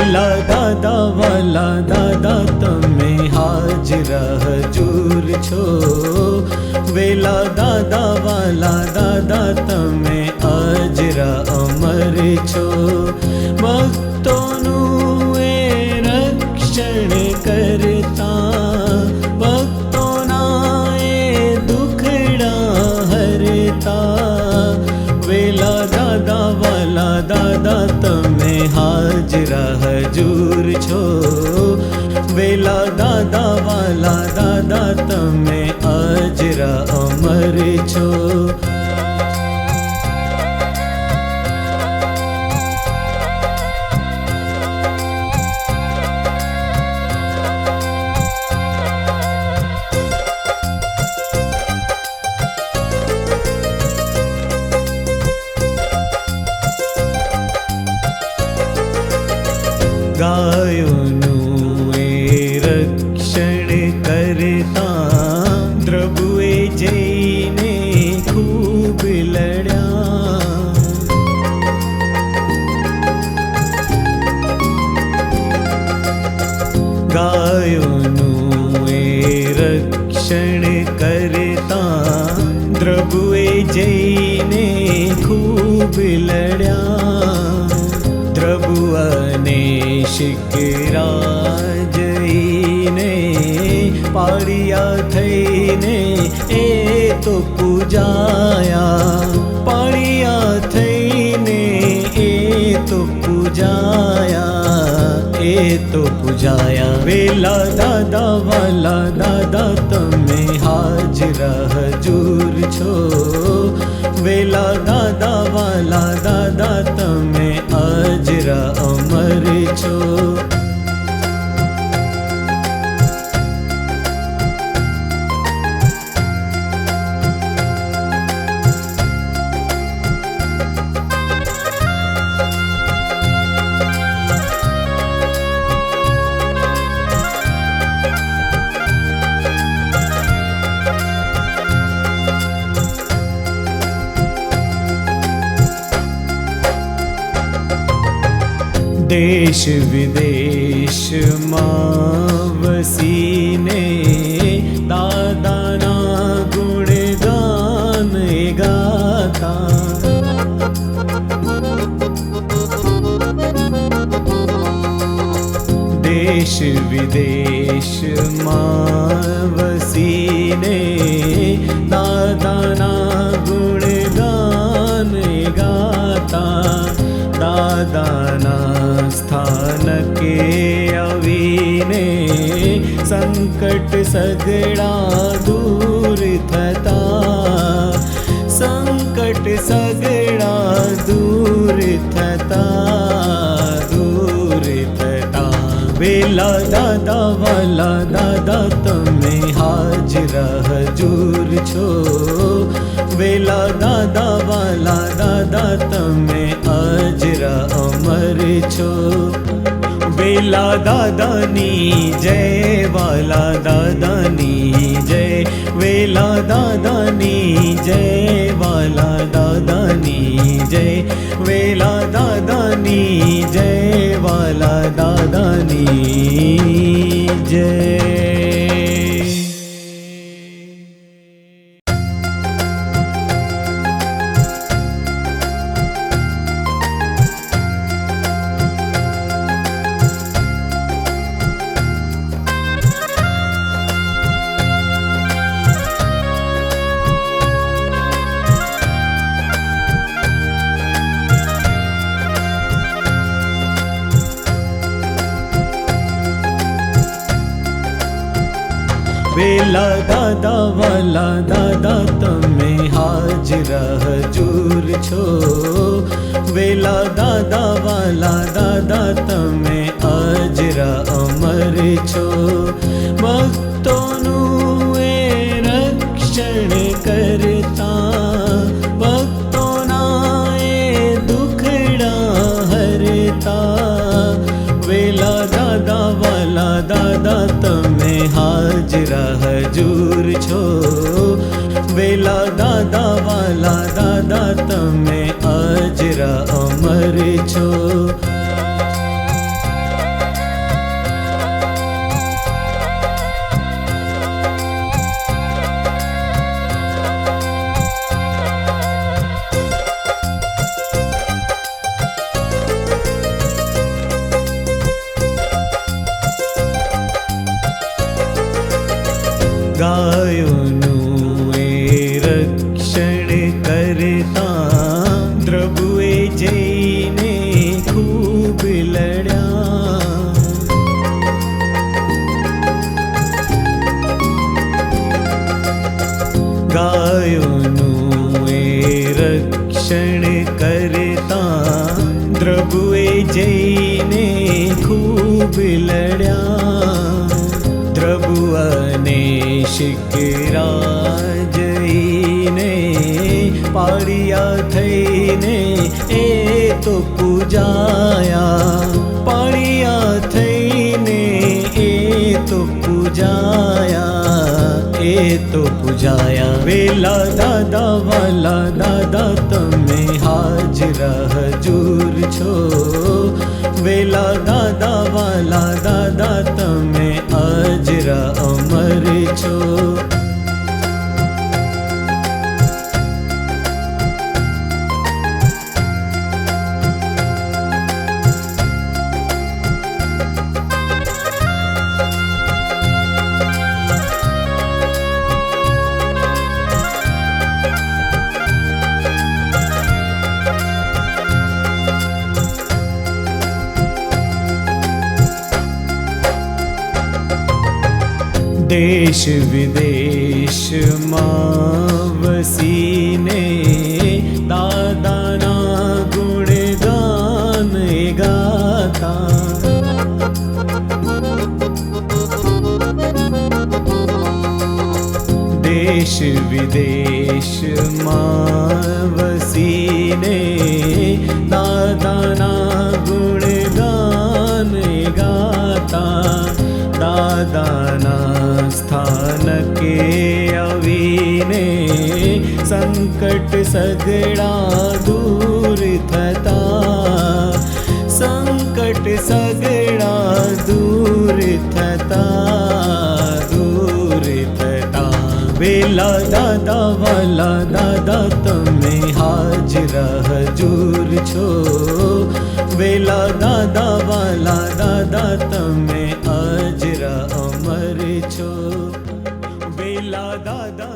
વેલા દાદા વાલા દાદા તમે હાજરા હજૂર છો, વેલા દાદા વાલા દાદા તમે હાજરા અમર છો. ભક્તોનું એ રક્ષણ કરતા, ભક્તોના એ દુખડા હરતા, વેલા દાદા વાલા દાદા તમે હાજરા હજૂર છો, વેલા દાદા વાલા દાદા તમે હાજરા અમર છો. ગાયોનું એ રક્ષણ કરતા, પ્રભુએ જઈને ખૂબ લડ્યા. ગાયોનું એ રક્ષણ કરતા, પ્રભુએ જઈને ખૂબ લડ્યા. પ્રભુ અને શિકરા જઈને પાળિયા થઈને એ તો પૂજાયા, પાળિયા થઈને એ તો પૂજાયા, એ તો પૂજાયા. વેલા દાદા વાલા દાદા તમે હાજરા હજૂર છો, વેલા દાદા વાલા દાદા તમે હાજરા અમર છો. દેશ વિદેશમાં વસીને દાદાના ગુણગાન ગાતા, દેશ વિદેશમાં વસીને દાદાના ગુણગાન ગાતા, દાદાના સ્થાનકે આવીને સંકટ સગડા દૂર થતા, સંકટ સગડા દૂર થતા, દૂર થતા. વેલા દાદા વાલા દાદા તમે હાજરા હજૂર છો, વેલા દાદા વાલા દાદા તમે હાજરા અમર છો. વેલા દાદાની જય, વાલા દાદાની જય, વેલા દાદાની જય, વાલા દાદાની જય, વેલા દાદાની જય, વાલા દાદાની જય. વેલા દાદા વાલા દાદા તમે હાજરા હજૂર છો, વેલા દાદા વાલા દાદા તમે હાજરા અમર છો. ભક્તોનું એ રક્ષણ કરતા, ભક્તોના એ દુખડા હરતા, વેલા દાદા વાલા દાદા તમે હાજરા હજૂર છો, વેલા દાદા વાલા દાદા તમે હાજરા અમર છો. ગાયોનું એ રક્ષણ કરતા દ્રભુએ જઈને ખૂબ લડ્યા. ગાયોનું એ રક્ષણ કરતા દ્રભુએ જઈને ખૂબ લડ્યા. દ્રભુ અને શિખરા જઈને પાળિયા થઈને એ તો પૂજાયા. પાળિયા થઈને એ તો પૂજાયા. એ તો પૂજાયા. વેલા દાદા વાલા દાદા તમે હાજર હજૂર છો. વેલા દાદા વાલા દાદા તમે અજર અમર છો. દેશ વિદેશમાં વસીને દાદાના ગુણગાન ગાતા. દેશ વિદેશમાં વસીને દાદાના ગુણગાન ગાતા. દાદાના સ્થાનકે આવીને સંકટ સગડા દૂર થતા. સંકટ સગડા દૂર થતા. દૂર થતા. વેલા દાદા વાલા દાદા તમે હાજર હજૂર છો. વેલા દાદા વાલા દાદા તમે અજર અમર છો. વેલા દાદા